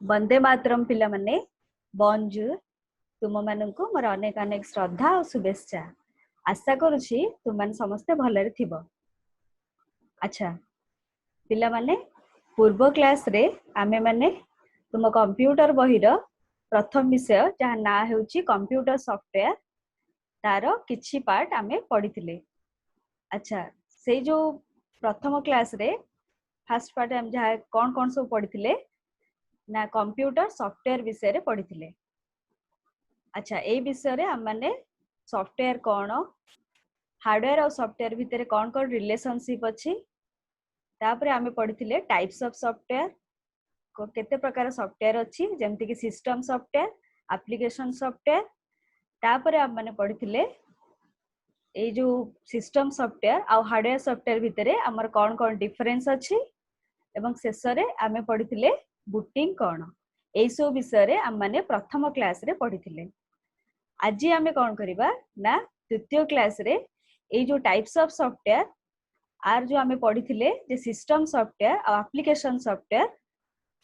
वंदे मातरम पिला मने bonjour तुम माननकु मोर अनेक अनेक श्रद्धा और शुभेच्छा। आशा करुछि तुम मान समस्ते भलरे थिबो। अच्छा पिला माने पूर्व क्लास रे आमे माने तुम कंप्यूटर बहिर प्रथम विषय जहाँ ना हेउछि कंप्यूटर सॉफ्टवेयर तारो किछि पार्ट आमे पढिथिले। अच्छा से जो प्रथम क्लास रे फर्स्ट पार्ट हम जहाँ कौन कौन सब पढिथिले ना कंप्यूटर सॉफ्टवेयर विषय रे पढिथिले। अच्छा ए विषय रे हम माने सॉफ्टवेयर कौन हार्डवेयर और सॉफ्टवेयर भितर कौन कौन रिलेशनशिप अछि तापरे आमे पढिथिले टाइप्स ऑफ सॉफ्टवेयर केते प्रकार सॉफ्टवेयर अछि जेमति कि सिस्टम सॉफ्टवेयर एप्लीकेशन सॉफ्टवेयर तापरे हम माने पढिथिले ए जो सिस्टम सॉफ्टवेयर और हार्डवेयर सॉफ्टवेयर भितर हमर कौन कौन डिफरेंस अछि एवं शेष रे आमे पढिथिले बूटिंग कौन ए सब विषय रे हम माने प्रथम क्लास रे पढिथिले। आज आमे कौन करिबा ना द्वितीय क्लास रे ए जो टाइप्स ऑफ सॉफ्टवेयर आर जो आमे पढिथिले जे सिस्टम सॉफ्टवेयर और एप्लीकेशन सॉफ्टवेयर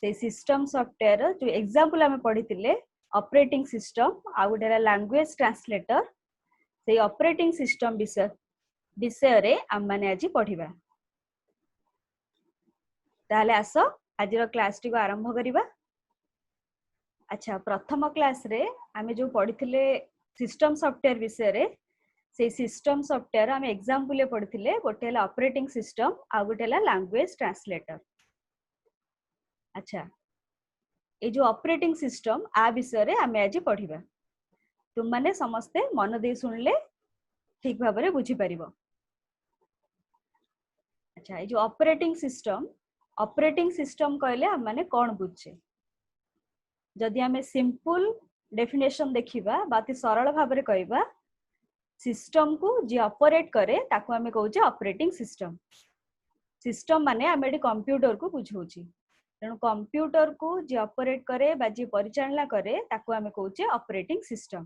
से सिस्टम सॉफ्टवेयर जो एग्जांपल आमे पढिथिले ऑपरेटिंग सिस्टम आ गुटेला लैंग्वेज ट्रांसलेटर से ऑपरेटिंग सिस्टम विषय रे हम माने आज पढिबा। ताले आसो आज रो क्लास टी को आरंभ करिबा। अच्छा प्रथम क्लास रे आमे जो पढिथिले सिस्टम सॉफ्टवेयर विषय रे से सिस्टम सॉफ्टवेयर आमे एग्जांपल पढिथिले गोटेला ऑपरेटिंग सिस्टम आ गोटेला लैंग्वेज ट्रांसलेटर। अच्छा ए जो ऑपरेटिंग सिस्टम आ विषय रे आमे आज पढिबा। तुम माने समस्ते मन दे सुनले ठीक भाबरे बुझी परिबो। अच्छा ए जो ऑपरेटिंग सिस्टम कहले हम माने कोन बुझे जदि आमे सिंपल डेफिनेशन देखिबा बाती सरल भाबरे कहबा सिस्टम को जे ऑपरेट करे ताको आमे कहूचे ऑपरेटिंग सिस्टम। सिस्टम माने आमे एडी कंप्यूटर को बुझौची तेणु कंप्यूटर को जे ऑपरेट करे बा जे परिचालना करे ताको आमे कहूचे ऑपरेटिंग सिस्टम।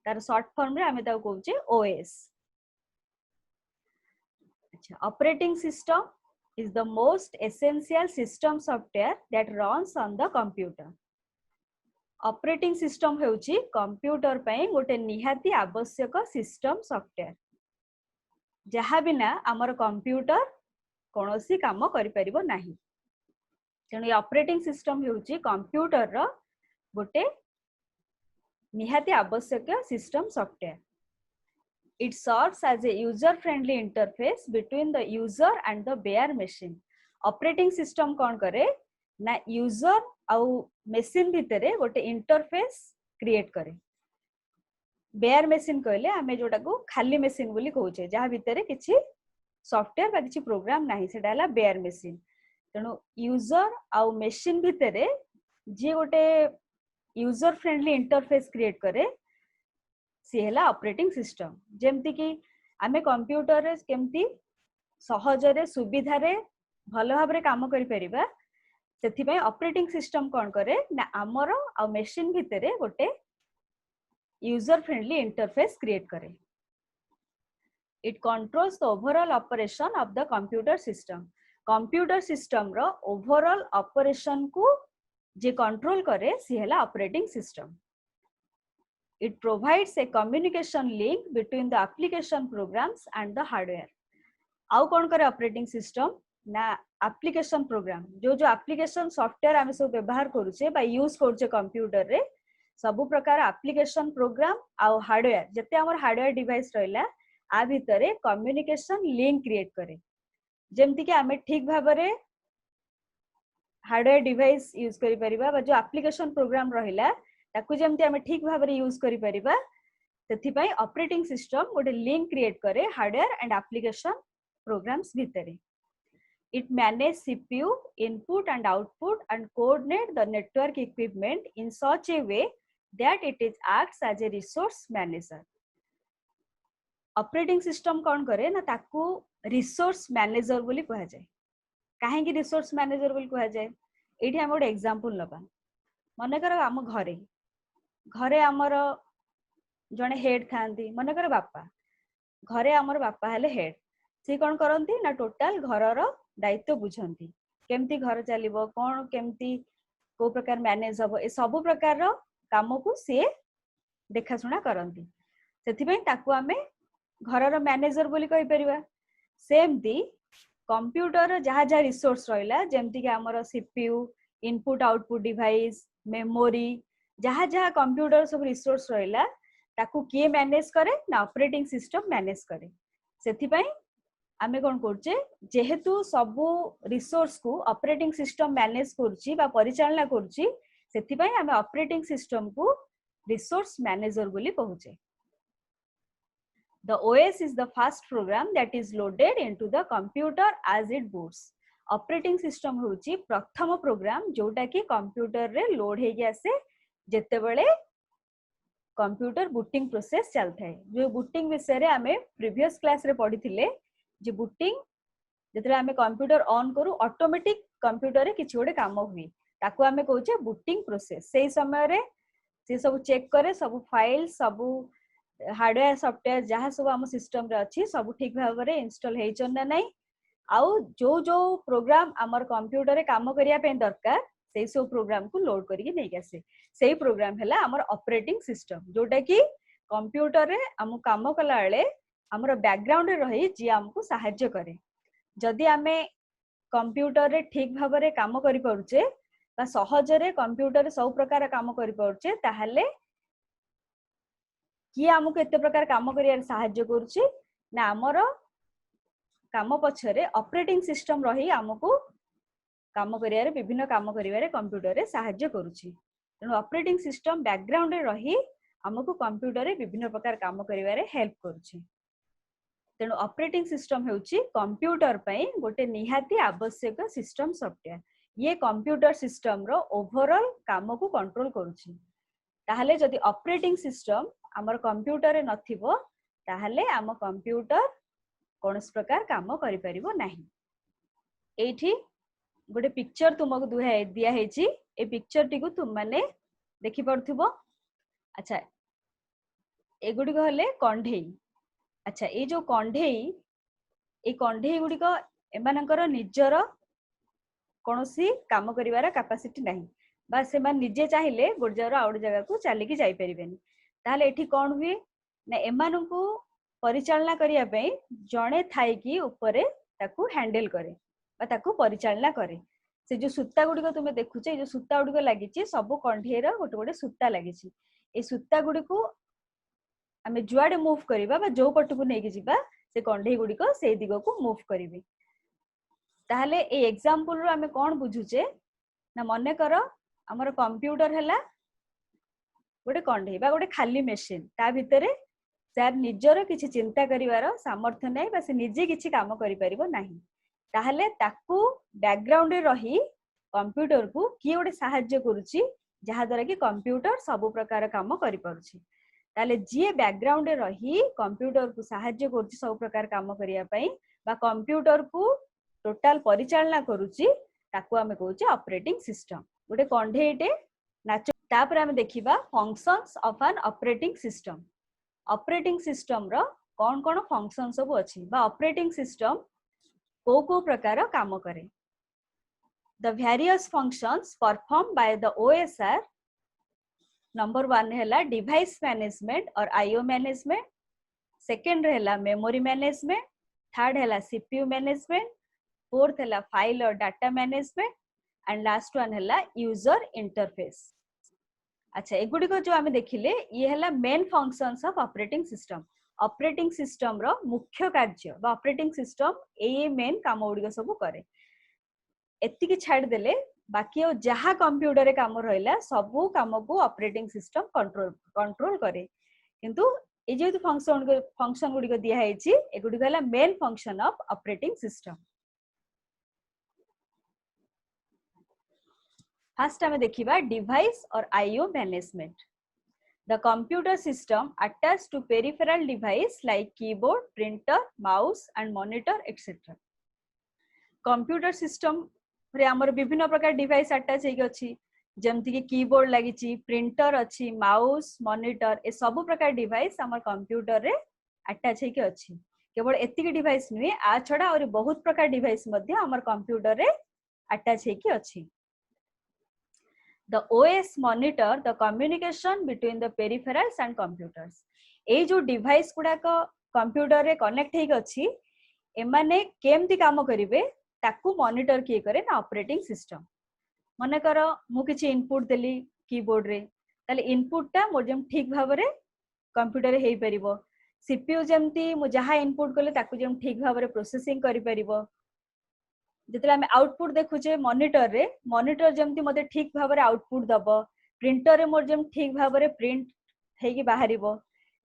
तार शॉर्ट फॉर्म रे आमे ताको कहूचे ओएस। अच्छा operating system is the most essential system software that runs on the computer. Operating system हेउची कंप्यूटर पई गोटे निहाती आवश्यक सिस्टम सॉफ्टवेयर जहा बिना हमर कंप्यूटर कोनोसी काम करि परिबो नाही। तेणु ऑपरेटिंग सिस्टम हेउची कंप्यूटर रो गोटे निहाती आवश्यक system software. It serves as a user-friendly interface between the user and the bare machine. Operating system कौन करे ना user आउ machine भितरे गोटे interface create करे। bare machine कहले हमें जोटा को खाली machine बोली कहूचे जहाँ भितरे किसी software बा किसी program नहीं से डाला bare machine। तेणु user आउ machine भितरे जे गोटे user friendly interface create करे सी हेला ऑपरेटिंग सिस्टम। जेमति कि आमे कंप्यूटर रे केमति सहज रे सुविधा रे भलो भाबरे काम करि परिबा सेथि पय ऑपरेटिंग सिस्टम कोन करे ना हमरो आ मशीन भितरे गोटे यूजर फ्रेंडली इंटरफेस क्रिएट करे। It controls the overall operation of the computer system. Computer system रो ओवरऑल ऑपरेशन को जे कंट्रोल करे सी हेला operating system. It provides a communication link between the application programs and the hardware. आउ कौन करे ऑपरेटिंग सिस्टम ना एप्लीकेशन प्रोग्राम जो जो एप्लीकेशन सॉफ्टवेयर आमे सब व्यवहार करूचे बा यूज करूचे कंप्यूटर रे सब प्रकार एप्लीकेशन प्रोग्राम आउ हार्डवेयर जते हमर हार्डवेयर डिवाइस रहला आ भितरे कम्युनिकेशन लिंक क्रिएट करे। जेमति कि आमे ठीक भाबरे हार्डवेयर डिवाइस यूज करि परिबा बा जो एप्लीकेशन प्रोग्राम रहिला ताकू जेमति हमें ठीक भाबरे यूज करि परिबा सेथि पय ऑपरेटिंग सिस्टम गोटे लिंक क्रिएट करे हार्डवेयर एंड एप्लीकेशन प्रोग्राम्स भितरे। It manage CPU input and output and coordinate the network equipment in such a way that it is acts as a resource manager. Operating system कोन करे ना ताकू resource manager बोली कहा जाय। काहे कि रिसोर्स मैनेजर बोली कहा जाय एठी हम गोटे एग्जांपल लबा मने कर हम घरे आमर जने हेड थांती मन कर बापा घरे आमर बापा हेले हेड सी कौन करती ना टोटाल घर दायित्व बुझंती केमती घर चलिबो कोन केमती को प्रकार मैनेज हबो ए सब प्रकार रो काम को से देखाशुना करंती सेथिबे ताकू आमे घरर मैनेजर बोली कहि परिबा सेमती कंप्यूटर जहाँ जहाँ रिसोर्स रहिला जेमती कि हमर CPU input output device memory जहाँ जहाँ कंप्यूटर सब रिसोर्स रहिला ताकू किए मैनेज करे ना ऑपरेटिंग सिस्टम मैनेज करे सेथिबे आमे कोन करछे जेहेतु सबु रिसोर्स को ऑपरेटिंग सिस्टम मैनेज करछि बा परिचालना करछि सेथिबे आमे ऑपरेटिंग सिस्टम को रिसोर्स मैनेजर बोली कहूचे The OS is the first program that is loaded into the computer as it boots. Operating system होची प्रथम प्रोग्राम जोटा कि कंप्यूटर रे लोड हे गया से जेते बेले कंप्यूटर बूटिंग प्रोसेस चलता है जो बूटिंग विषय रे हमें प्रीवियस क्लास रे पढ़ी थिले जे बूटिंग जेतरे हमें कंप्यूटर ऑन करू ऑटोमेटिक कंप्यूटर रे किछि गोटे काम हुई ताकू हमें कहूचे बूटिंग प्रोसेस सेही समय रे से सब चेक करे सब फाइल सब हार्डवेयर सॉफ्टवेयर जहाँ सब आम सिस्टम रे अच्छी सब ठीक भाव में इंस्टॉल होइछन ना नहीं आउ जो जो प्रोग्राम आमर कंप्यूटर रे काम करिया पे दरकार सेही सब प्रोग्राम को लोड करके नहीं आसे सेही प्रोग्राम हैला आमर ऑपरेटिंग सिस्टम जोटा कि कंप्यूटर रे हम काम कला बेले हमर बैकग्राउंड रे रही जी हमको सहायता करे जदि आमे कंप्यूटर रे ठीक भाव में काम करि परुचे बा सहज रे कंप्यूटर रे सब प्रकार काम करि परुचे ताहाले कि हमको एते प्रकार काम करिया सहायता करूची ना हमर काम पछरे ऑपरेटिंग सिस्टम रही हमको काम करिया विभिन्न काम करिया कंप्यूटर रे सहायता करूची तेणु ऑपरेटिंग सिस्टम बैकग्राउंड रे रही हमको कंप्यूटर रे विभिन्न प्रकार काम करिया हेल्प करूची तेणु ऑपरेटिंग सिस्टम हेउची कंप्यूटर पई गोटे निहाती आवश्यक सिस्टम सॉफ्टवेयर ये कंप्यूटर सिस्टम रो ओवरऑल काम को कंट्रोल करूची ताहले जदि ऑपरेटिंग सिस्टम हमर कंप्यूटर रे नथिबो ताहले हम कंप्यूटर कोनस प्रकार काम करि परिबो नाही एठी गोटे पिक्चर तुमको दिया हेची ए पिक्चर टी को तुम माने देखि परथुबो अच्छा एगुडी कहले कंढेई अच्छा ए जो कंढेई गुडी को एमानकर निजर कोनोसी काम करिवार कैपेसिटी नाही बा से मान निजे चाहिले गोट जगह आउट जगह को चली की जाई परिबेनी ताले एठी कोन हुए ना एमानकु परिचालना करिया पे जणे थाई की ऊपरे ताकू हैंडल करे बा ताकू परिचालना करे से जो सूता गुडी को तुमे देखुचे जो सूता गुडी को लागि छि सब कंढेर गोटे गोटे सूता लागि छि ए सूता गुडी को हमें जुआडे मूव करिबा बा जो पट को नेकी जिबा से कंढेई गुडी को से दिगो को मूव करिवे ताहले ए एग्जांपल रो हमें कोन बुझुचे ना मने करो हमर कंप्यूटर हैला गोटे कंढेई बा गोटे खाली मेशिन ता भितरे सर निजर किछि चिंता करिवार सामर्थ्य नै बा से निजे किछि काम करि परिबो नाही ताहले ताकू बैकग्राउंड रे रही कंप्यूटर को की गोटे सहायता करूची जहा द्वारा कि कंप्यूटर सब प्रकार काम करि परुची ताले जे बैकग्राउंड रे रही कंप्यूटर को सहायता करूची सब प्रकार काम करिया पई बा कंप्यूटर को टोटल परिचालना करूची ताकू हमें कहूची ऑपरेटिंग सिस्टम गोटे कंढेईटे नाच तापर हमें देखिबा functions of an operating system रो कोन कोन फंक्शन सब अछि बा ऑपरेटिंग सिस्टम को प्रकार काम करे the various functions perform by the OS are number 1 हैला डिवाइस मैनेजमेंट और आईओ मैनेजमेंट सेकंड हैला मेमोरी मैनेजमेंट थर्ड हैला सीपीयू मैनेजमेंट फोर्थ हैला फाइल और data management and last one हैला यूजर इंटरफेस अच्छा एगुडी को जो हमें देखिले ये हैला main functions of operating system रो मुख्य कार्य बा ऑपरेटिंग सिस्टम ए मेन काम उडी सब करे एति की छाड़ देले बाकी और जहाँ कंप्यूटर रे काम रहला सब काम को ऑपरेटिंग सिस्टम कंट्रोल करे किंतु ए जे फंक्शन गुडी को दिया हेची एगुडी कहला main function of operating system first हमें देखिबा डिवाइस और IO management the computer system attached to peripheral device like keyboard printer mouse and monitor etcetera computer system रे हमर विभिन्न प्रकार डिवाइस अटैच हेक अछि जेमति कि कीबोर्ड लागि छि प्रिंटर अछि माउस मॉनिटर ए सब प्रकार डिवाइस हमर कंप्यूटर रे अटैच हेक अछि केवल एतिक डिवाइस नुहे आ छडा और बहुत प्रकार डिवाइस मध्ये हमर कंप्यूटर रे अटैच हेक अछि The OS monitor the communication between the peripherals and computers. ए जो डिवाइस गुड़ाक कंप्यूटर रे कनेक्ट हेक अछि एमाने केमती काम करिवे ताकू मॉनिटर किए करे ना ऑपरेटिंग सिस्टम। मने कर मु किछि इनपुट देली कीबोर्ड रे ताले इनपुट टा मोर जेम ठीक भाबरे कंप्यूटर हे परिबो। सीपीयू जेमती मु जहा इनपुट कले ताकू जेम ठीक भाबरे प्रोसेसिंग करि परिबो। जितले हमें आउटपुट देखुचे मॉनिटर रे मॉनिटर जेमती मते ठीक भाबरे आउटपुट दबो प्रिंटर रे मोर जेम ठीक भाबरे प्रिंट हेकी बाहरिबो।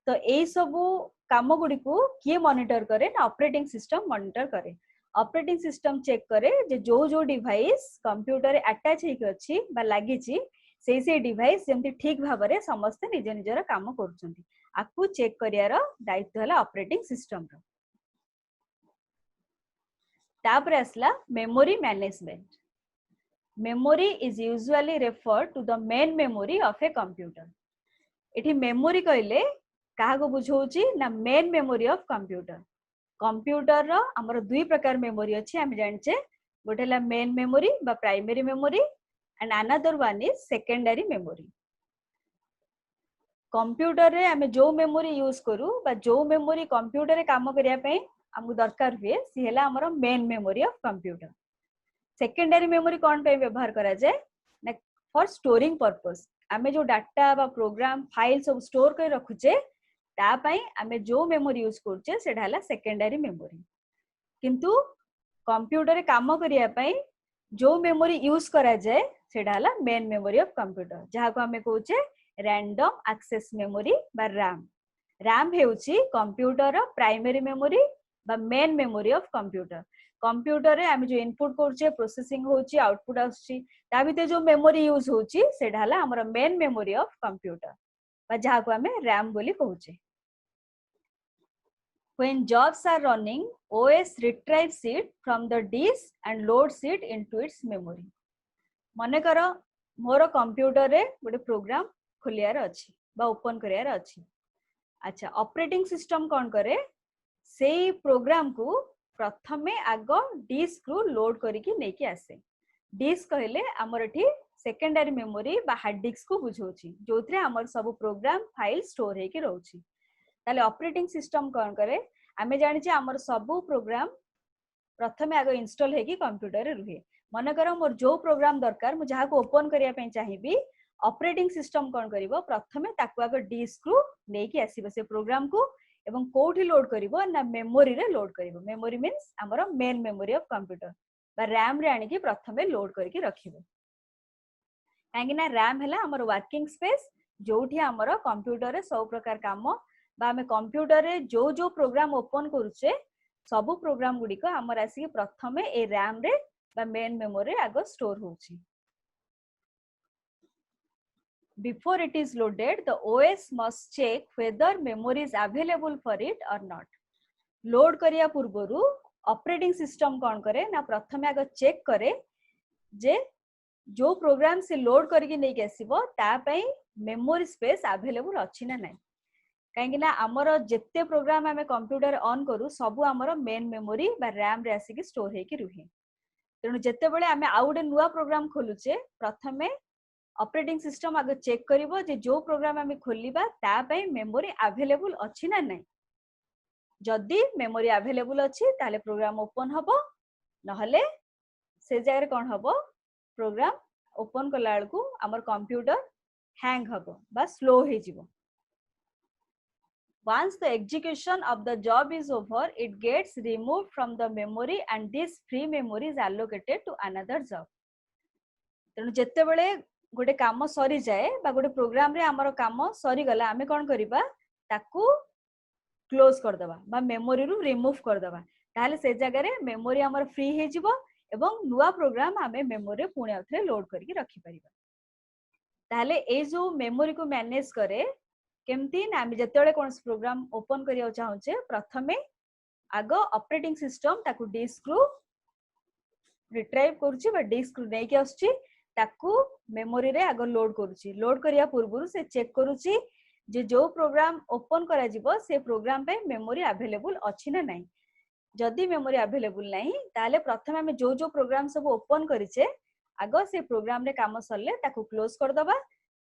तो एई सबु काम गुडी को किए मॉनिटर करे ना ऑपरेटिंग सिस्टम मॉनिटर करे। ऑपरेटिंग सिस्टम चेक करे जे जो डिवाइस कंप्यूटर रे अटैच हेकी अछि बा लागि छि से डिवाइस जेमती ठीक भाबरे समस्त निज निजर काम करूछंती आकु चेक करियार दायित्व हला ऑपरेटिंग सिस्टम रो। तापर असला memory management. Memory is usually referred to the main memory of a computer. एठी मेमोरी कहले काहा को बुझौची ना main memory of computer. Computer रो हमर दुई प्रकार मेमोरी अछि हम जानचे गोटेला मेन मेमोरी बा primary memory and another one is secondary memory. Computer रे हमें जो मेमोरी यूज करू बा जो मेमोरी कंप्यूटर रे काम करिया पई हमको दरकार हुए सी हेला हमर main memory of computer. Secondary memory कोन पे व्यवहार करा जाय ना फॉर स्टोरिंग पर्पस। हमें जो डाटा बा प्रोग्राम फाइल सब स्टोर कर रखुचे ता पई हमें जो मेमोरी यूज करछे सेटा हला सेकेंडरी मेमोरी। किंतु कंप्यूटर रे काम करिया पई जो मेमोरी यूज करा जाय सेटा हला मेन मेमोरी ऑफ कंप्यूटर जहा को हमें कहूचे रैंडम एक्सेस मेमोरी बा रैम। रैम हेउची कंप्यूटर रो प्राइमरी मेमोरी बा main memory of computer. Computer रे हम जो इनपुट करछे प्रोसेसिंग होची आउटपुट आछी ता भीतर जो मेमोरी यूज होची सेटा हला हमर मेन मेमोरी ऑफ कंप्यूटर बा जहा को हमें रैम बोली कहूचे। When jobs are running, OS retrieves it from the disk and loads it into its memory. मने करो मोर कंप्यूटर रे गोटे प्रोग्राम खोलियार अछि बा ओपन करियार अछि। अच्छा ऑपरेटिंग सिस्टम कोन करे से प्रोग्राम को प्रथमे आगो डिस्क रु लोड करिकि नेकी आसे। डिस्क कहले हमर एठी सेकेंडरी मेमोरी बा हार्ड डिस्क को बुझौछि जोथरे हमर सब प्रोग्राम फाइल स्टोर हेकी रहउछि। ताले ऑपरेटिंग सिस्टम कोन करे आमे जानि जे हमर सब प्रोग्राम प्रथमे आगो इंस्टॉल हेकी कंप्यूटर रे रुहे। मने करो मोर जो प्रोग्राम दरकार मु जहा को ओपन करिया पे चाहिबी ऑपरेटिंग सिस्टम कोन करिवो प्रथमे ताकु आगो डिस्क रु नेकी आसीबो से प्रोग्राम को एवं कोठी लोड करिवो ना मेमोरी रे लोड करिवो। मेमोरी मींस हमर मेन मेमोरी ऑफ कंप्यूटर बा रैम रे आनी कि प्रथमे लोड करके रखिबो। काहे ना रैम हला हमर वर्किंग स्पेस जोठी हमर कंप्यूटर रे सब प्रकार काम बा हमें कंप्यूटर रे जो प्रोग्राम ओपन करूचे सब प्रोग्राम गुडी को हमर आसी प्रथमे ए रैम रे बा मेन मेमोरी रे आगो स्टोर होची। Before it is loaded, the OS must check whether memory is available for it or not. Load करिया पूर्वरु ऑपरेटिंग सिस्टम कोन करे ना प्रथमे आगो चेक करे जे जो प्रोग्राम से लोड करके नै केसिबो ता पई मेमोरी स्पेस अवेलेबल अछि ना नै। काहेकि ना हमर जेते प्रोग्राम हमें कंप्यूटर ऑन करू सब हमर मेन मेमोरी बा रैम रे आसी कि स्टोर हे कि रुहे। तेनु जेते बेले हमें आउडे नुवा प्रोग्राम खोलुचे प्रथमे ऑपरेटिंग सिस्टम आगे चेक करिवो जे जो प्रोग्राम हमें खोलिबा ता पई मेमोरी अवेलेबल अछि ना नै। जदी मेमोरी अवेलेबल अछि ताले प्रोग्राम ओपन हबो नहले से जगह रे कोन हबो प्रोग्राम ओपन कला बेलकू हमर कंप्यूटर हैंग हबो बा स्लो हे जिवो। Once the execution of the job is over, it gets removed from the memory and this free memory is allocated to another job. तेनु जेते बेले गोटे काम सरी जाए बा गोटे प्रोग्राम रे हमर काम सरी गला आमे कोन करिबा ताकू क्लोज कर दबा बा मेमोरी रु रिमूव कर दबा ताले से जगह रे मेमोरी हमर फ्री हे जिवो एवं नुवा प्रोग्राम आमे मेमोरी रे पुणी आउथरे लोड करके रखि परिबा। ताले ए जो मेमोरी को मैनेज करे केमती ना हम जतेबेले कोनस प्रोग्राम ओपन करिया चाहूचे प्रथमे आगो ऑपरेटिंग सिस्टम ताकू डिस्क रु रिट्राइव करूची बा डिस्क रु नै के आछी ताकू मेमोरी रे आगो लोड करूची। लोड करिया पूर्वरु से चेक करूची जे जो प्रोग्राम ओपन करा जिवो से प्रोग्राम पे मेमोरी अवेलेबल अछि ना नै। जदी मेमोरी अवेलेबल नै ताले प्रथमे हम जो प्रोग्राम सब ओपन करिचे आगो से प्रोग्राम रे काम सरले ताकू क्लोज कर दबा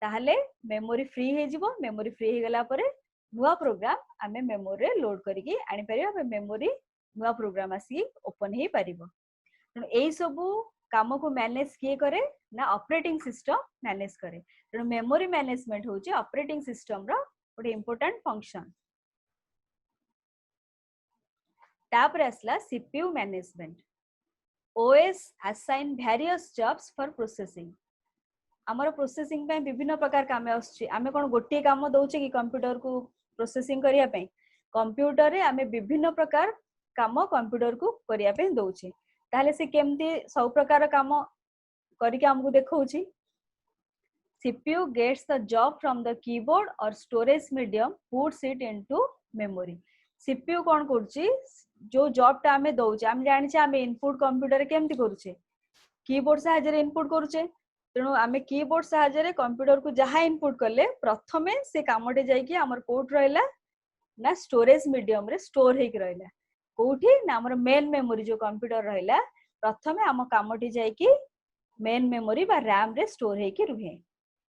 ताहले मेमोरी फ्री हे जिवो मेमोरी फ्री हे गला परे नुआ प्रोग्राम आमे मेमोरी रे लोड करिकि आनि परिबा मेमोरी नुआ प्रोग्राम आसी ओपन हे परिबो तेणु एई सबु काम को मैनेज किए करे ना ऑपरेटिंग सिस्टम मैनेज करे तेणु मेमोरी मैनेजमेंट होची ऑपरेटिंग सिस्टम रो गोटे इंपोर्टेंट फंक्शन तापर आसला CPU management OS assign various jobs for processing आमर प्रोसेसिंग पे विभिन्न प्रकार काम आछी आमे कोन गोटे काम दउचे कि कंप्यूटर को प्रोसेसिंग करिया पे कंप्यूटर रे आमे विभिन्न प्रकार काम कंप्यूटर को करिया पे दउचे ताले से केमती सब प्रकार काम करी के हमको देखौची CPU gets the job from the keyboard or storage medium puts it into memory CPU कोन करची जो जॉब टा आमे दउचे हम जानि छे आमे इनपुट कंप्यूटर केमती करूचे कीबोर्ड सहायता रे इनपुट करूचे तेणु आमे कीबोर्ड सहायता रे कंप्यूटर को जहा इनपुट करले प्रथमे से कामटे जाई कि हमर कोड रहला ना स्टोरेज मीडियम रे स्टोर हे कि रहला कोठी ना हमर मेन मेमोरी जो कंप्यूटर रहला प्रथमे हम कामटी जाई कि मेन मेमोरी बा रैम रे स्टोर हे कि रुहे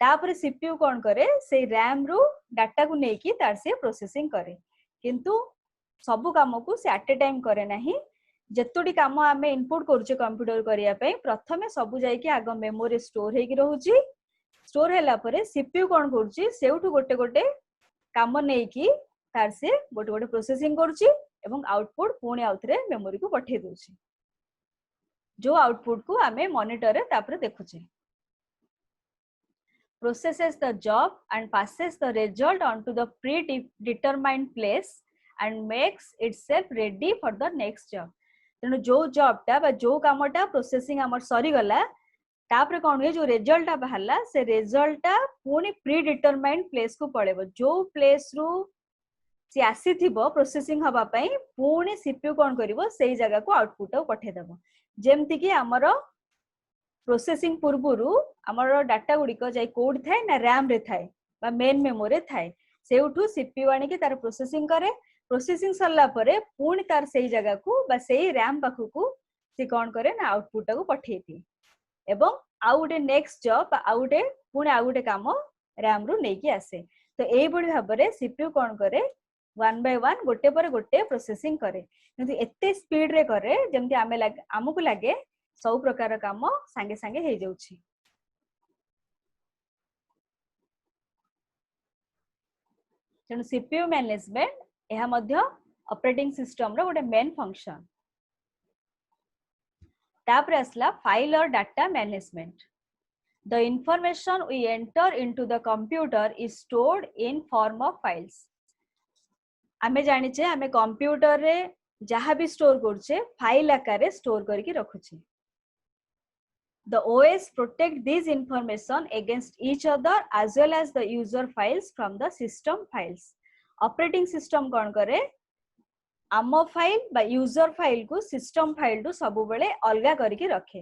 तापर सीपीयू कोन करे से रैम रो डाटा को नै कि तार से प्रोसेसिंग करे किंतु सबु काम को से एट ए टाइम करे नाही जेतोडी काम आमे इनपुट करूचे कंप्यूटर करिया पे प्रथमे सबु जाई कि आगो मेमोरी स्टोर हे कि रहूची स्टोर हैला परे सीपीयू कोन करूची सेउठु गोटे गोटे काम नै कि तार से गोटे गोटे प्रोसेसिंग करूची एवं आउटपुट पुणी आउथरे मेमोरी को पठे दोची जो आउटपुट को आमे मॉनिटर रे तापर देखुचे processes the job and passes the result onto the predetermined place and makes itself ready for the next job तेणु जो जॉब टा बा जो कामटा प्रोसेसिंग हमर सरी गला तापर कोन हे जो रिजल्ट टा बाहरला से रिजल्ट टा पुनी प्री डिटरमाइंड प्लेस को पळेबो जो प्लेस रु से आसी थिबो प्रोसेसिंग हबा पई पुनी सीपीयू कोन करिवो सेही जगह को आउटपुट पठे देबो जेमति कि हमर प्रोसेसिंग पूर्वरु हमर डाटा गुडी को जाई कोड थाए ना रैम रे थाए बा मेन मेमोरी थाए सेउठु सीपीयू आनी कि तार प्रोसेसिंग करे प्रोसेसिंग सरला परे पुणी तार सेही जगह को बा सेही रैम पाखु को से कोन करे ना आउटपुट को पठेती एवं आउटे नेक्स्ट जॉब आउटे पुणी आउटे काम रैम रु नै कि आसे तो एई बडी भाबरे सीपीयू कोन करे वन बाय वन गोटे पर गोटे प्रोसेसिंग करे किंतु एते स्पीड रे करे जेमति आमको लागे सब प्रकार काम संगे संगे हे जाउछि तेणु सीपीयू मैनेजमेंट यह मध्य ऑपरेटिंग सिस्टम रो गोटे मेन फंक्शन तापर असला फाइल और data management the information we enter into the computer is stored in form of files आमे जानि छे आमे कंप्यूटर रे जहां भी स्टोर करछे फाइल आकार रे स्टोर करके रखुछे The OS protect these information against each other as well as the user files from the system files. Operating system कौन करे आमो फाइल बा यूजर फाइल को सिस्टम फाइल टू सबु बेले अलगा करके रखे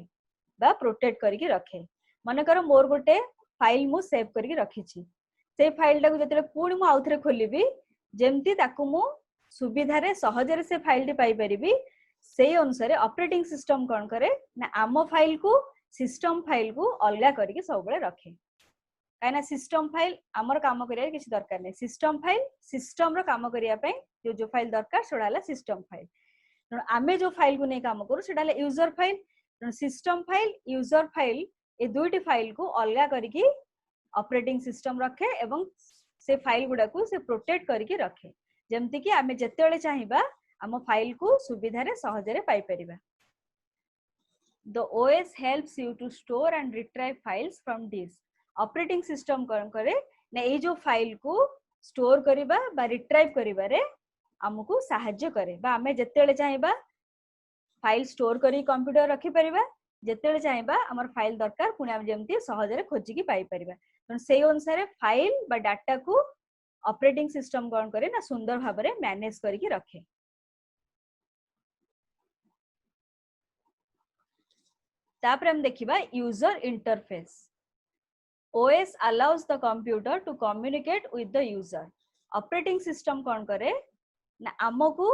बा प्रोटेक्ट करके रखे माने करो मोर गोटे फाइल मु सेव करके रखी छी से फाइल टा को जतले पुणी मु आउथरे खोलिबी जेमती ताकू मु सुविधा रे सहज रे से फाइल टी पाई परिबी सेही अनुसार ऑपरेटिंग सिस्टम कौन करे ना आमो फाइल को सिस्टम फाइल को अलगा करके सब बेले रखे काइना सिस्टम फाइल हमर काम करिया किछि दरकार नै सिस्टम फाइल सिस्टम रो काम करिया पे जो फाइल दरकार सेडाला सिस्टम फाइल आमे जो फाइल को नै काम करू सेडाला user file system file user file ए दुईटी फाइल को अलगा करके ऑपरेटिंग सिस्टम रखे एवं से फाइल गुडा को से प्रोटेक्ट करके रखे जेमति कि आमे जतेले चाहिबा हम फाइल को सुविधा रे सहज रे पाई परिबा The OS helps you to store and retrieve files from disk. Operating system कौन करे ना ये जो फाइल को स्टोर करिबा बा रिट्राइव करिबा रे हमको सहायता करे बा हमें जतेले चाहिबा फाइल स्टोर करी कंप्यूटर रखी परिबा जतेले चाहिबा हमर फाइल दरकार पुनी हम जेमती सहज रे खोजी की पाई परिबा तो सेही अनुसार फाइल बा डाटा को ऑपरेटिंग सिस्टम कौन करे ना सुंदर भाव रे मैनेज करके रखे तापर हम देखिबा user interface OS allows the computer to communicate with the user operating system कौन करे ना हमको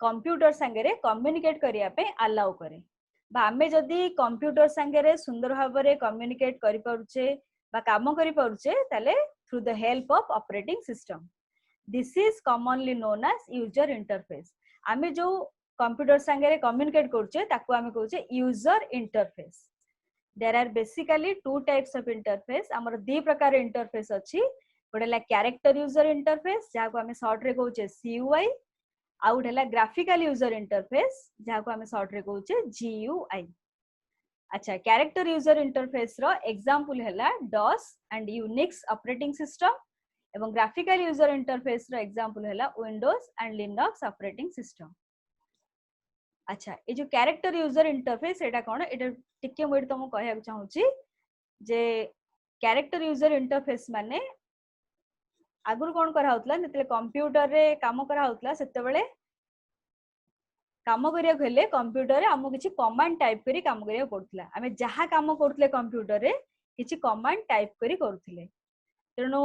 कंप्यूटर संगे रे कम्युनिकेट करिया पे अलाउ करे बा आमे जदि कंप्यूटर संगे सुंदर भाव में कम्युनिकेट करि पारुचे बा काम करि पारुचे ताले through the help of operating system. This is commonly known as user interface. आमे जो कंप्यूटर संगे कम्युनिकेट करूचे ताको आमे कहूचे user interface. There are basically two types of interface. आमर दी प्रकार इंटरफेस अच्छी. गोटे ला कैरेक्टर यूजर इंटरफेस जहाँ को आमे शॉर्ट रे कहूचे CUI. आउ गोटे ला ग्राफिकल यूजर इंटरफेस जहाँ को आमे शॉर्ट रे कहूचे GUI. अच्छा, कैरेक्टर यूजर इंटरफेस रो एग्जांपल हैला DOS and Unix operating system एवं ग्राफिकल यूजर इंटरफेस रो एग्जांपल हैला Windows and Linux operating system. अच्छा, ये जो कैरेक्टर यूजर इंटरफेस एटा कोन एटा टिके मोड तुम कहया चाहूची जे कैरेक्टर यूजर इंटरफेस माने आगुर कोन करा होतला जतले कंप्यूटर रे काम करा होतला सेते बेले काम करिया हेले कंप्यूटर रे हमो किछि कमांड टाइप करी काम करिया पड़तला. हमें जहा काम करतले कंप्यूटर रे किछि कमांड टाइप करी करतले. तेनो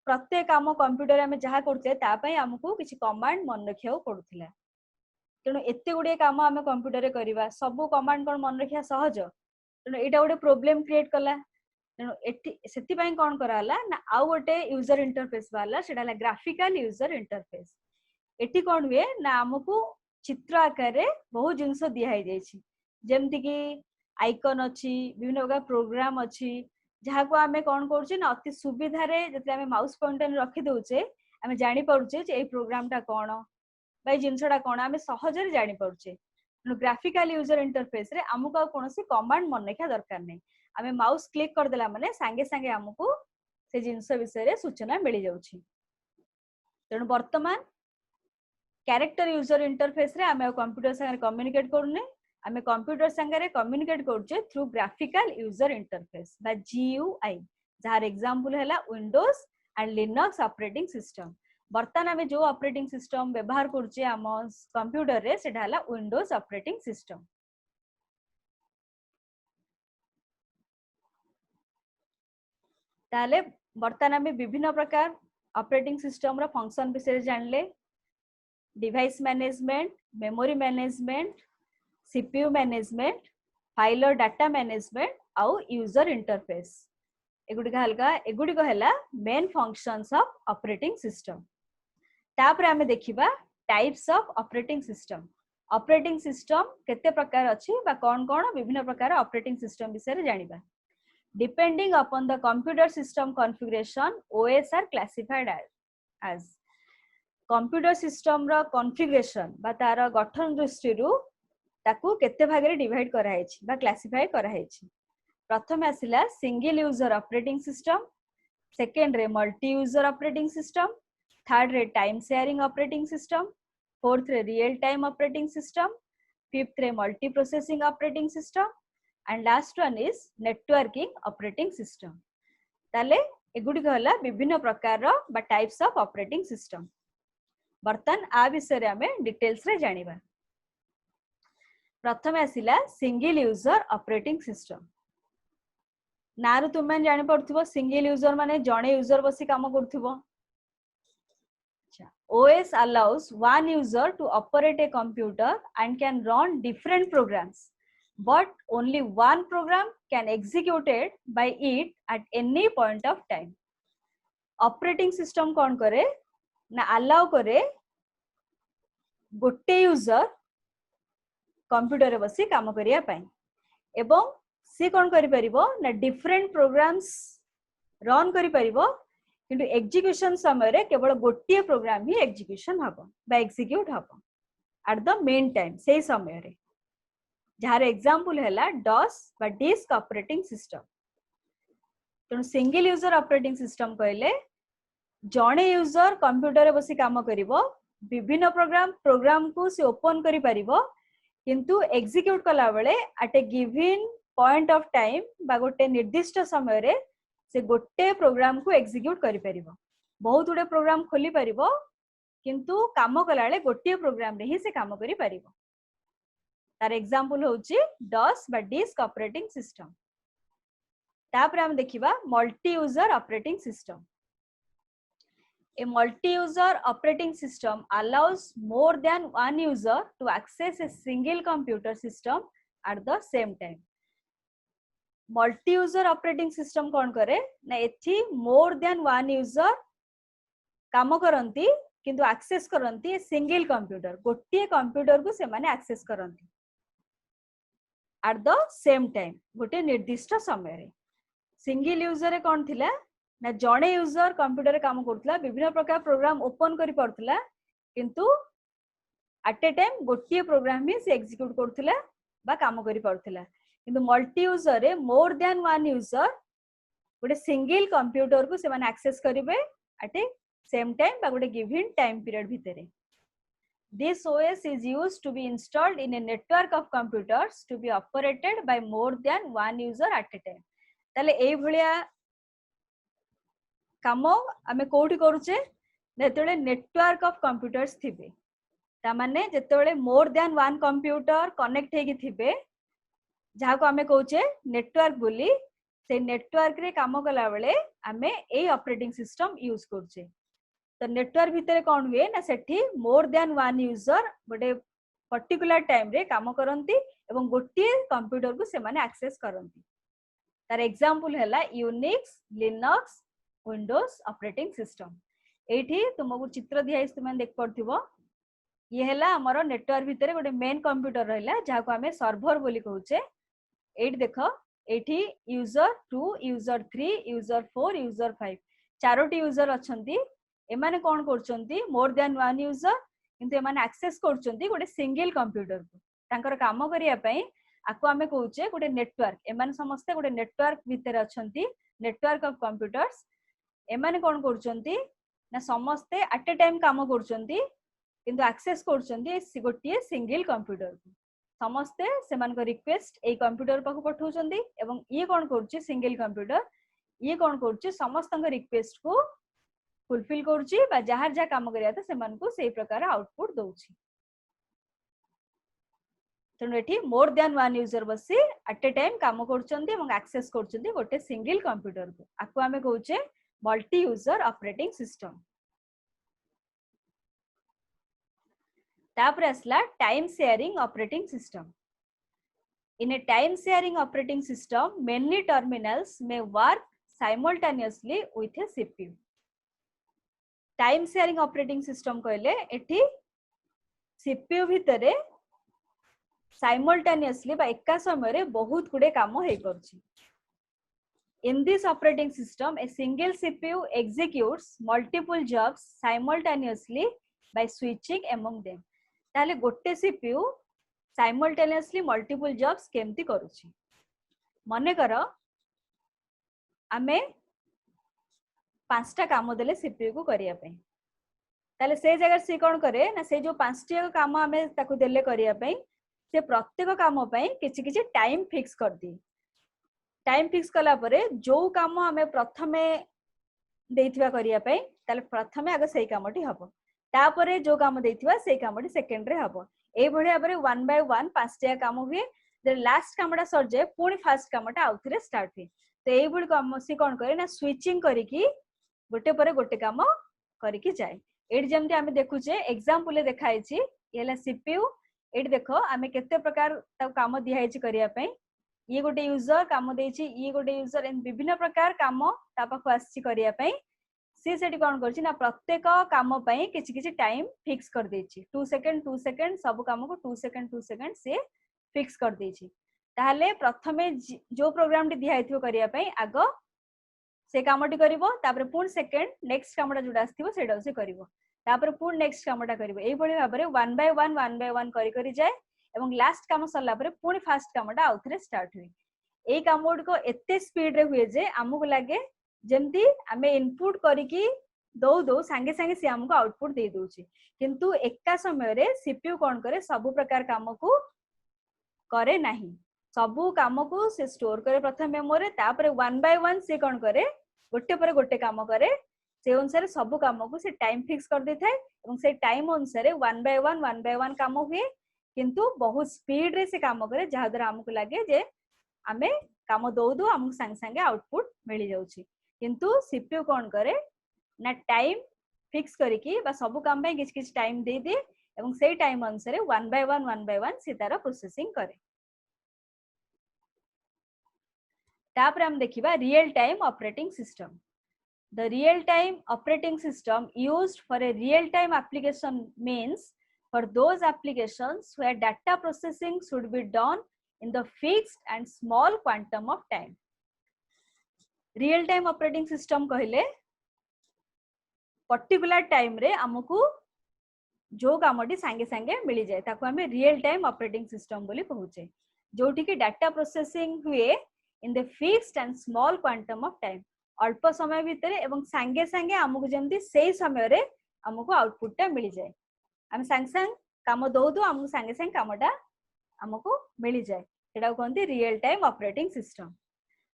प्रत्येक काम कंप्यूटर रे हमें जहा करतले ता पई हमको किछि कमांड मन रखिया पड़तला. तेणु एते गुड़े काम आम कंप्यूटर करवा सब कमांड कौन मन रखा सहज. तेणु यहाँ गोटे प्रोब्लेम क्रिएट कला. तेणु से कौन कराला ना आउ गोटे यूजर इंटरफेस बाहर से ग्राफिकल यूजर इंटरफेस. एटी कौन हुए ना आमको चित्र आकार बहुत जिनस दिखाई जमती कि आइकन अच्छी विभिन्न प्रकार प्रोग्राम अच्छी जहाँ को आम कौन कर अति सुविधार जो माउस पॉइंटर रखी दौचे आम जापे ये प्रोग्राम टा कौन भाई जिनसटा कौन आम सहजरे जानी पारे. ग्राफिकल यूजर इंटरफेस रे आमको कौन कमांड मन रखा दरकार नहीं. आम माउस क्लिक करदेला माने सांगे सांगे आमको से जिनस विषय सूचना मिल जाउछि. तेणु वर्तमान कैरेक्टर यूजर इंटरफेस रे आम कंप्यूटर संगे कम्युनिकेट करूने. आम कंप्यूटर संगे कम्युनिकेट करूचे थ्रू ग्राफिकल यूजर इंटरफेस बा GUI जार एग्जांपल हैला Windows and Linux operating system. बर्तमान आम जो ऑपरेटिंग सिस्टम व्यवहार करुचे आम कंप्यूटर रे सेटा हला विंडोज ऑपरेटिंग सिस्टम. ताले बर्तमान आम विभिन्न प्रकार ऑपरेटिंग सिस्टम रो फंक्शन विषय जानले. Device management, memory management, CPU management, file और डाटा मैनेजमेंट आउ यूजर इंटरफेस. एगुड़ी हला main functions of operating system. तापर आमे देखिबा types of operating system. Operating system केते प्रकार अछि बा कोन कोन विभिन्न प्रकार ऑपरेटिंग सिस्टम विषय जानिबा. Depending upon the computer system configuration OS are classified as. Computer system रो कॉन्फ़िगरेशन बा तार गठन दृष्टि रु ताकू केते भाग रे डिवाइड करा हैछि बा क्लासिफाई करा हैछि. प्रथम आसिला single user operating system, second रे multi user operating system, third रे time sharing operating system, fourth रे real time operating system, fifth रे multi processing operating system and last one is networking operating system. ताले एगुडी कहला विभिन्न प्रकार रो बा टाइप्स ऑफ ऑपरेटिंग सिस्टम. बर्तन आ विषय रे हमें डिटेल्स रे जानिबा. प्रथम आसिला सिंगल यूजर ऑपरेटिंग सिस्टम. नारु तुम मैंने जानी पड़थिबो सिंगल यूजर माने जणे यूजर बसी काम करथिबो. OS allows one user to operate a computer and can run different programs, but only one program can execute it by it at any point of time. Operating system कौन करे ना allow करे गोटे user computer रे बसी काम करिया पाई एवं सी कौन करि परिबो ना डिफरेंट प्रोग्राम्स रन करि परिबो किंतु एग्जीक्यूशन समय रे केवल गोटे प्रोग्राम ही एग्जीक्यूशन हबो बा एग्जीक्यूट हबो एट द मेन टाइम से समय रे. जार एग्जांपल हैला DOS बा डिस्क ऑपरेटिंग सिस्टम. तेणु सिंगल यूजर ऑपरेटिंग सिस्टम कहले जणे यूजर कंप्यूटर रे बसी काम करिवो विभिन्न प्रोग्राम को से ओपन करि परिबो किंतु एग्जीक्यूट कला बेले at a given point of time बा गोटे निर्दिष्ट समय रे से गोटे प्रोग्राम को एग्जीक्यूट करि परिबो. बहुत गुडे प्रोग्राम खोली परिबो किंतु काम कला बेले गोटे प्रोग्राम रे ही से काम करि परिबो. तार एग्जांपल होची DOS बा डिस्क ऑपरेटिंग सिस्टम. तापर हम देखिबा multi user operating system. A multi-user operating system allows more than one user to access a single computer system at the same time. Multi user operating system कौन करे ना एथि मोर than one user काम करंती किंतु access करंती single computer गोटे computer को से माने access करंती at the same time गोटे निर्दिष्ट समय रे सिंगल यूजर रे कौन थिला ना जणे यूजर कंप्यूटर काम करथला विभिन्न प्रकार प्रोग्राम ओपन करि परथला किंतु at a time गोटे प्रोग्राम ही से एग्जीक्यूट करथला बा काम करि परथला किंतु मल्टी यूजर रे मोर देन वन यूजर गोटे सिंगल कंप्यूटर को से माने एक्सेस करिवे at a same time बा गोटे गिवन टाइम पीरियड भितरे. This OS is used to be installed in a network of computers to be operated by more than one user at a time. ताले एई भलिया काम आमे कोठी करूचे जेतेले नेटवर्क ऑफ कंप्यूटर्स थिबे ता माने जेतेले more than one computer connect हेकी थिबे जहा को आमे कहूचे नेटवर्क बोली से नेटवर्क रे काम कला बेले आमे एई ऑपरेटिंग सिस्टम यूज करूचे. तो नेटवर्क भितर कौन हुए ना सेठी मोर देन वन यूजर गोटे पर्टिकुलर टाइम रे काम करंती एवं गोटे कंप्यूटर को से माने एक्सेस करंती. तार एग्जांपल हैला Unix Linux Windows operating system. एठी तुमको चित्र दिया तुम देख पड़थिबो ये हैला हमरो नेटवर्क भितर गोटे मेन कंप्यूटर रहला जहा को हमें सर्वर बोली कहूचे. एठी देखो एठी यूजर 2 यूजर 3 यूजर 4 यूजर 5 चारोटी यूजर अछंती एमाने कोन करचंती मोर देन वन यूजर किंतु एमाने एक्सेस करचंती गोटे सिंगल कंप्यूटर को तांकर काम करिया पई आको आमे कहूचे गोटे नेटवर्क एमाने समस्त गोटे नेटवर्क भितर अछंती नेटवर्क ऑफ कंप्यूटर्स एमाने कोन करचंती ना समस्त एट ए टाइम काम करचंती किंतु एक्सेस करचंती गोटे सिंगल कंप्यूटर को समस्त सेमान को रिक्वेस्ट ए कंप्यूटर पाखु पठाउचंती एवं ये कोन करची सिंगल कंप्यूटर ये कोन करची समस्त रिक्वेस्ट को फुलफिल करूची बा जहार जा काम करिया त सेमान को सेही प्रकार आउटपुट दउची. तनु एठी मोर देन वन यूजर बसी एट ए टाइम काम करचंती एवं एक्सेस करचंती गोटे सिंगल कंप्यूटर को आको आमे कहूचे मल्टी यूजर ऑपरेटिंग सिस्टम. तापर असला time sharing operating system. In A time sharing operating system many terminals may work simultaneously with a CPU. Time sharing operating system कहले एठी सीपीयू भितरे साइमल्टेनियसली बा एका समय रे बहुत गुडे काम हेई परछि. In this operating system a single CPU executes multiple jobs simultaneously by switching among them. ताले गोटे सीपीयू साइमल्टेनियसली मल्टीपल जॉब्स केमती करूछि. मने करो आमे पांचटा काम देले सीपीयू को करिया पे ताले से जगह से कोन करे ना से जो पांचटा काम आमे ताकू देले करिया पे से प्रत्येक काम पे किछि किछि टाइम फिक्स कर दी. टाइम फिक्स कला परे जो काम आमे प्रथमे देइथिबा करिया पे ताले प्रथमे आगे सेही कामटी हबो तापरे जो काम देइथिबा सेही कामटी सेकंड रे हबो. ए भलिया परे वन बाय वन पांचटा काम हुए जे लास्ट कामटा सर जाय पुनी फर्स्ट कामटा आउथरे स्टार्ट हुए. तो एई भली काम से कोन करे ना स्विचिंग करिकी गोटे परे गोटे काम करिकी जाए. एडी जेमति आमे देखुचे एग्जांपल देखाई छी येला सीपीयू एडी देखो आमे केते प्रकार ता काम दिहाई छी करिया पे ये गोटे यूजर काम देछि ये गोटे यूजर इन विभिन्न प्रकार काम ता पाखु आछि करिया पे से सेठी कोन करछि ना प्रत्येक काम पे किछि किछि टाइम फिक्स कर देछि 2 सेकंड सब काम को 2 सेकंड से फिक्स कर देछि. ताहले प्रथमे जो प्रोग्राम टी दिहाइथिबो करिया पे आगो से कामटी करिवो तापर पुन सेकंड नेक्स्ट कामटा जुडा आस्थिबो सेडा से करिवो तापर पुन नेक्स्ट कामटा करिवो एई बळी भाबरे वन बाय वन करि करि जाय एवं लास्ट काम सरला परे पुनी फर्स्ट कामटा आउथरे स्टार्ट हुई. एई कामोड को एते स्पीड रे हुए जे हमकु लागे जेमती आमे इनपुट करिकी दो संगे संगे से हमको आउटपुट दे दोछि किंतु एका समय रे सीपीयू कोन करे सब प्रकार काम को करे नाही. सबू काम को से स्टोर करे प्रथम मेमोरी तापर वन बाय वन से कोन करे गोटे पर गोटे काम करे से अनुसार सब काम को से टाइम फिक्स कर देथाय एवं से टाइम अनुसार वन बाय वन काम हुए किंतु बहुत स्पीड रे से काम करे जहा द्वारा हमको लागे जे आमे काम दो हमको संग संगे आउटपुट मिल जाउछि. किंतु सीपीयू कोन करे ना टाइम फिक्स करिकी बा सब काम पे किछ किछ टाइम दे दे एवं से टाइम अनुसार वन बाय वन से तारा प्रोसेसिंग करे. तापर हम देखिबा real time operating system. The real time operating system used for a real time application means for those applications where data processing should be done in the fixed and small quantum of time. Real time operating system कहले particular time रे हमकु जो कामटी सांगे सांगे मिली जाए ताको हमें real time operating system बोली कहूचे जोठी कि data processing हुए in the fixed and small quantum of time अल्प समय भितर एवं सांगे सांगे हमकु जेमती सेही समय रे हमकु आउटपुट टा मिली जाए हम सांग सांग काम दो दो हमकु सांगे सांगे कामटा हमकु मिली जाए एटा कहंती रियल टाइम ऑपरेटिंग सिस्टम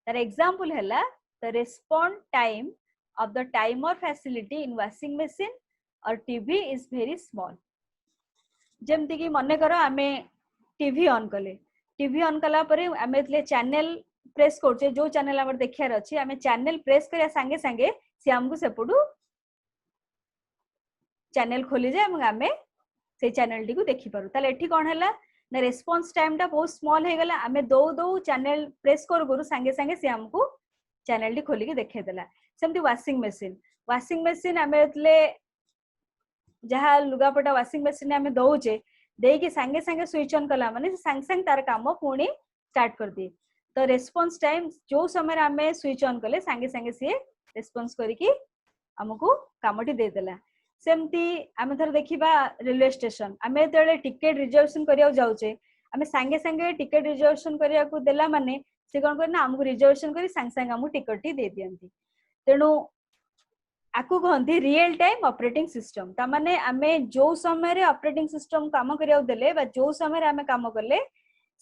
तार एग्जांपल हैला the respond time of the timer facility in washing machine और टीवी इज वेरी स्मॉल जेमती कि मने करो आमे टीवी ऑन कले टीवी ऑन कला परे आमे तले चैनल प्रेस करछे जो चैनल हमर देखियार अछि आमे चैनल प्रेस करिया संगे संगे से हमकु सेपडू चैनल खोली जाय एवं आमे से चैनल टी को देखि पारु ताले एठी कोन हैला ना रेस्पॉन्स टाइम टा बहुत स्मॉल हे गला आमे दो दो चैनल प्रेस करू संगे संगे से हमकु चैनल टी खोली के देखे देला सेमती वॉशिंग मशीन आमे तले जहाँ लुगापटा वॉशिंग मशीन आमे दौचे देकी संगे संगे स्विच ऑन कला माने संग संग तार काम पुणी स्टार्ट कर दिए तो रेस्पॉन्स टाइम जो समय आमे स्विच ऑन कले संगे संगे से रेस्पॉन्स करिकी हमकु कामटी दे देला सेमती आमे थर देखिबा रेलवे स्टेशन आमे तळे टिकट रिजर्वेशन करिया जाउचे आमे संगे संगे टिकट रिजर्वेशन करिया को देला माने से कोन करना हमकु रिजर्वेशन करी संग संग हमकु टिकट टी दे दियंती तेनु आकु कहंती रियल टाइम ऑपरेटिंग सिस्टम ता माने आमे जो समय रे ऑपरेटिंग सिस्टम काम करिया देले बा जो समय रे आमे काम करले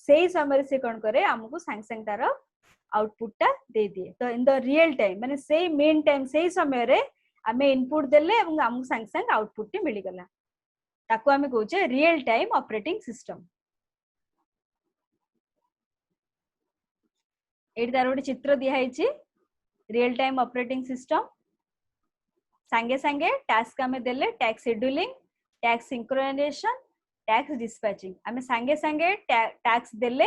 सेही समय रे से कोन करे हमकु संग संग तार आउटपुट ता दे दिए तो इन द रियल टाइम माने सेही मेन टाइम सेही समय रे आमे इनपुट देले एवं हमकु संग संग आउटपुट टी मिली गला ताकु आमे कहूचे रियल टाइम ऑपरेटिंग सिस्टम एडी तार गोटे चित्र दिया हैछि रियल टाइम ऑपरेटिंग सिस्टम संगे संगे टास्क आमे देले tasks scheduling tasks synchronization tasks dispatching आमे संगे संगे टैक्स देले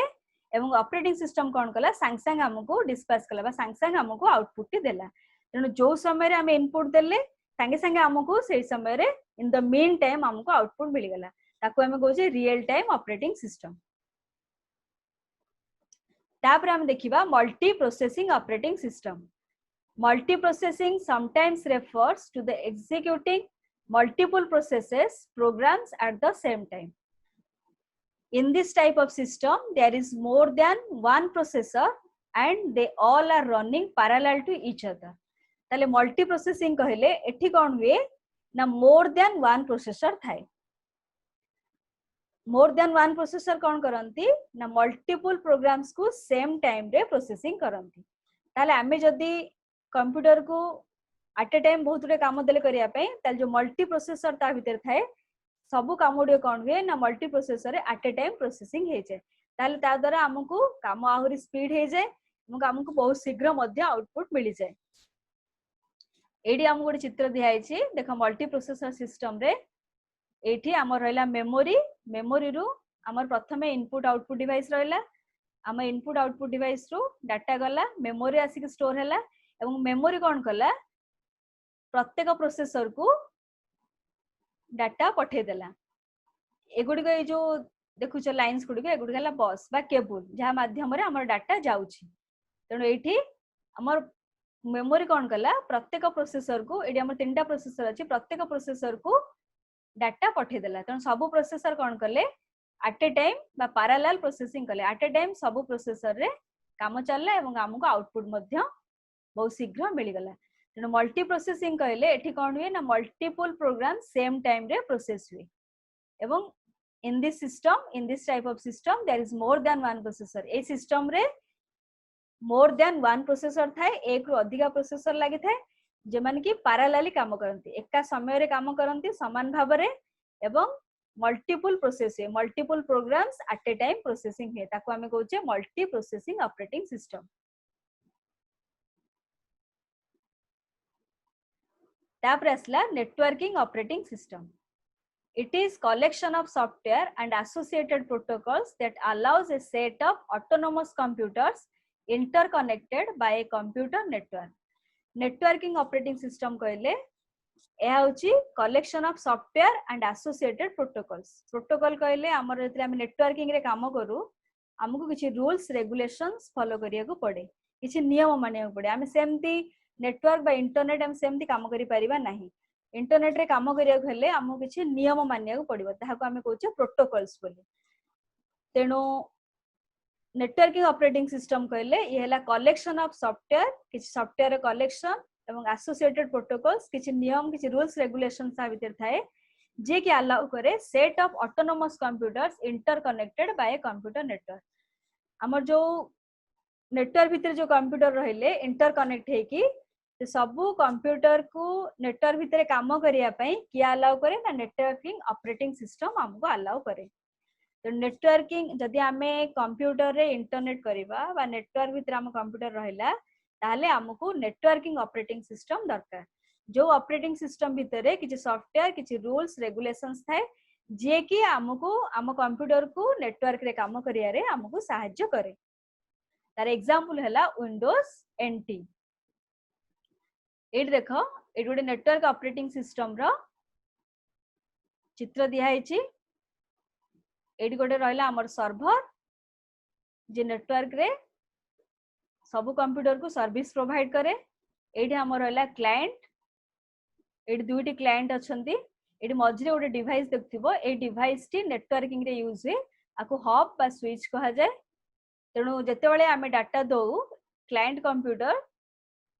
एवं ऑपरेटिंग सिस्टम कोन कला संग संग हमकु डिस्पैच कला बा संग संग हमकु आउटपुट टी देला तेनु जो समय रे आमे इनपुट देले संगे संगे हमकु सेही समय रे इन द मीन टाइम हमकु आउटपुट मिली गला ताकू आमे कहूचे रियल टाइम ऑपरेटिंग सिस्टम तापर हम देखिबा multi processing operating system Multiprocessing sometimes refers to the executing multiple processes programs at the same time. In this type of system, there is more than one processor and they all are running parallel to each other. ताले multiprocessing कहले एठी कोन हुए ना more than one processor थाए more than one processor कोन करंती ना multiple programs को same time रे processing करंती ताले आमे जदी कंप्यूटर को एट ए टाइम बहुत गुडे काम देले करिया पे ताल जो मल्टी प्रोसेसर ता भीतर थाए सब काम गुडे कोन हुए ना मल्टी प्रोसेसर रे एट ए टाइम प्रोसेसिंग हे जाय ताले ता द्वारा हमकु काम आहुरी स्पीड हे जाय हमकु हमकु बहुत शीघ्र मध्य आउटपुट मिली जाय एडी हम गुडे चित्र दिया छि देखो मल्टी प्रोसेसर सिस्टम रे एठी हमर रहला मेमोरी रु हमर प्रथमे इनपुट आउटपुट डिवाइस रहला हम इनपुट आउटपुट डिवाइस रु डाटा गला मेमोरी आसी के स्टोर हैला एवं मेमोरी कोन कला प्रत्येक प्रोसेसर को डाटा पठे देला एगुडी को जो देखुछ लाइंस गुडी को एगुडी गला बस बा केबल जहा माध्यम रे हमर डाटा जाउछि तनो एठी हमर मेमोरी कोन कला प्रत्येक प्रोसेसर को एडी हमर तीनटा प्रोसेसर अछि प्रत्येक प्रोसेसर को डाटा पठे देला तनो सब प्रोसेसर कोन करले एट ए टाइम बा पैरेलल प्रोसेसिंग करले एट ए टाइम सब प्रोसेसर रे काम चलला एवं हमको आउटपुट मध्य बहुत शीघ्र मिली गला तेनु मल्टी प्रोसेसिंग कहले एठी कोन हुए ना मल्टीपल प्रोग्राम सेम टाइम रे प्रोसेस हुए एवं in this type of system there is more than one processor ए सिस्टम रे मोर देन वन प्रोसेसर थाए एक रु अधिक प्रोसेसर लागि थाए जे माने कि पैरेलली काम करंती एका समय रे काम करंती समान भाव रे एवं मल्टीपल प्रोसेस है multiple programs at a time processing है ताको हमें कहउचे मल्टी प्रोसेसिंग ऑपरेटिंग सिस्टम तापर असला networking operating system it is collection of software and associated protocols that allows a set of autonomous computers interconnected by a computer network. Networking operating system कहले यह होची collection of software and associated protocols. Protocol कहले हमर जतले हम networking रे काम करू हमको किछि rules regulations follow करिया को पड़े, किछि नियम मानिया को पड़े. हम सेमती नेटवर्क बा इंटरनेट हम सेमती काम करि परिबा नाही. इंटरनेट रे काम करिया हेले हमको किछि नियम मानिया को पड़िबो, ताहाको हम कहूचे प्रोटोकॉल्स बोली. तेणु नेटवर्किंग ऑपरेटिंग सिस्टम कहले ये हला कलेक्शन ऑफ सॉफ्टवेयर, किछि सॉफ्टवेयर कलेक्शन एवं एसोसिएटेड प्रोटोकॉल्स, किछि नियम किछि रूल्स रेगुलेशंस सा भीतर थाए जे कि अलाउ करे set of autonomous computers interconnected by a computer network. हमर जो नेटवर्क भीतर जो कंप्यूटर रहले इंटरकनेक्ट हे कि सबु कंप्यूटर को नेटवर्क भीतर काम करिया पई कि अलाउ करे ना नेटवर्किंग ऑपरेटिंग सिस्टम हमको अलाउ करे. तो नेटवर्किंग जदि आमे कंप्यूटर रे इंटरनेट करिबा बा नेटवर्क भीतर हम कंप्यूटर रहला ताले हमको नेटवर्किंग ऑपरेटिंग सिस्टम दरकार. जो ऑपरेटिंग सिस्टम भीतर किछि सॉफ्टवेयर किछि रूल्स रेगुलेशंस थाए जे कि हमको हम कंप्यूटर को नेटवर्क रे काम करिया रे हमको सहायता करे. तार एग्जांपल हला विंडोज एनटी. एट देखो एट गोटे नेटवर्क ऑपरेटिंग सिस्टम रो चित्र दिया है. एट गोटे रहला हमर सर्वर जे नेटवर्क रे सब कंप्यूटर को सर्विस प्रोवाइड करे. एट हमर रहला क्लाइंट. एट दुईटी क्लाइंट अछंती. एट मझरे गोटे डिवाइस देखथिबो. ए डिवाइस टी नेटवर्किंग रे यूज हे आको हब बा स्विच कहा जाय. तेणु जेते बेले आमे डाटा दो क्लाइंट कंप्यूटर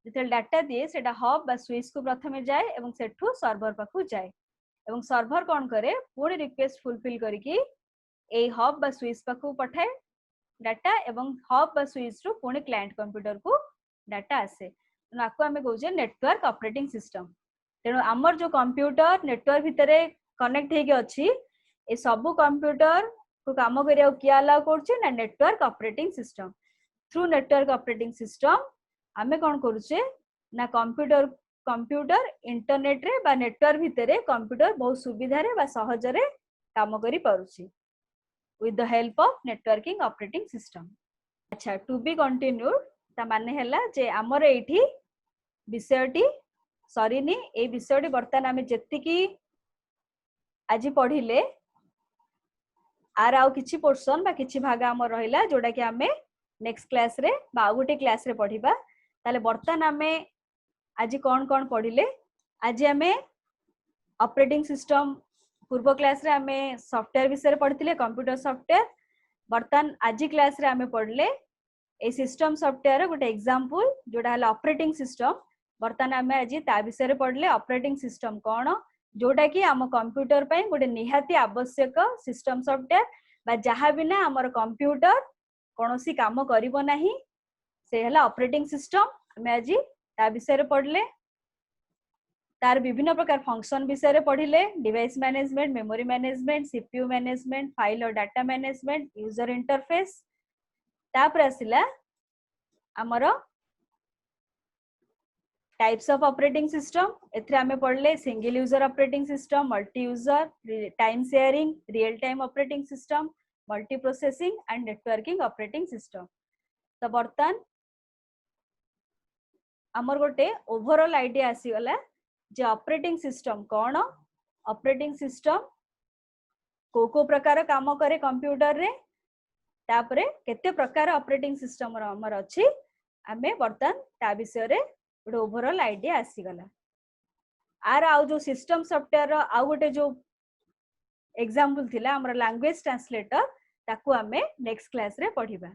जेते डाटा दिए सेटा हब बा स्विच को प्रथमे जाए एवं सेठू सर्वर पाखु जाए एवं सर्वर कोन करे पूरी रिक्वेस्ट फुलफिल करिकि ए हब बा स्विच पाखु पठाए डाटा एवं हब बा स्विच रो पुणी क्लाइंट कंप्यूटर को डाटा आसे. तेणु आको आमे कहूजे नेटवर्क ऑपरेटिंग सिस्टम. तेणु हमर जो कंप्यूटर नेटवर्क भितरे कनेक्ट हेके अछि ए सब कंप्यूटर को काम करिया किया अलाउ करछे ना network operating system. Through network operating system हमें कोन करूछे ना कंप्यूटर इंटरनेट रे बा नेटवर्क भितरे कंप्यूटर बहुत सुविधा रे बा सहज रे काम करि पारुछि with the help of networking operating system. अच्छा टू बी कंटिन्यूड ता माने हला जे हमर एठी विषयटी सरीनी. ए विषयटी वर्तमान आमे जेति की आज पढिले आर आउ किछि पोर्शन बा किछि भाग हमर रहिला जोडा कि आमे नेक्स्ट क्लास रे बा गुटे क्लास रे पढिबा. ताले वर्तमान आमे आज कोन पढिले. आज आमे ऑपरेटिंग सिस्टम पूर्व क्लास रे आमे सॉफ्टवेयर विषय पढ़िथिले कंप्यूटर सॉफ्टवेयर. वर्तमान आज क्लास रे आमे पढ़ले ए सिस्टम सॉफ्टवेयर गोटे एग्जांपल जोडा हला ऑपरेटिंग सिस्टम. वर्तमान आमे आज ता विषय पढ़ले ऑपरेटिंग सिस्टम कोन जोडा कि हम कंप्यूटर पई गोटे निहाती आवश्यक सिस्टम सॉफ्टवेयर बा जहा बिना हमर कंप्यूटर कोनोसी काम करिवो नाही से हला ऑपरेटिंग सिस्टम. आमे आज ता विषय पढ़ले तार विभिन्न प्रकार फंक्शन विषय पढ़िले. Device management, memory management, CPU management, file और डाटा मैनेजमेंट, यूजर इंटरफेस. तापर आसिला हमर टाइप्स ऑफ ऑपरेटिंग सिस्टम. एथरे हमें पढ़ले single user operating system, multi user, time sharing, real time operating system, multi processing and networking operating system. तो बर्तन हमर गोटे ओवरऑल आइडिया आसी गला जे ऑपरेटिंग सिस्टम कोन, ऑपरेटिंग सिस्टम को प्रकार काम करे कंप्यूटर रे, तापरे केते प्रकार ऑपरेटिंग सिस्टम हमर अछि आमे बर्तन ता विषय रे गोटे ओवरऑल आइडिया आसी गला. आर आउ जो सिस्टम सॉफ्टवेयर आउ गोटे जो एग्जांपल थिला हमर लैंग्वेज ट्रांसलेटर ताकू आमे नेक्स्ट क्लास रे पढिबा.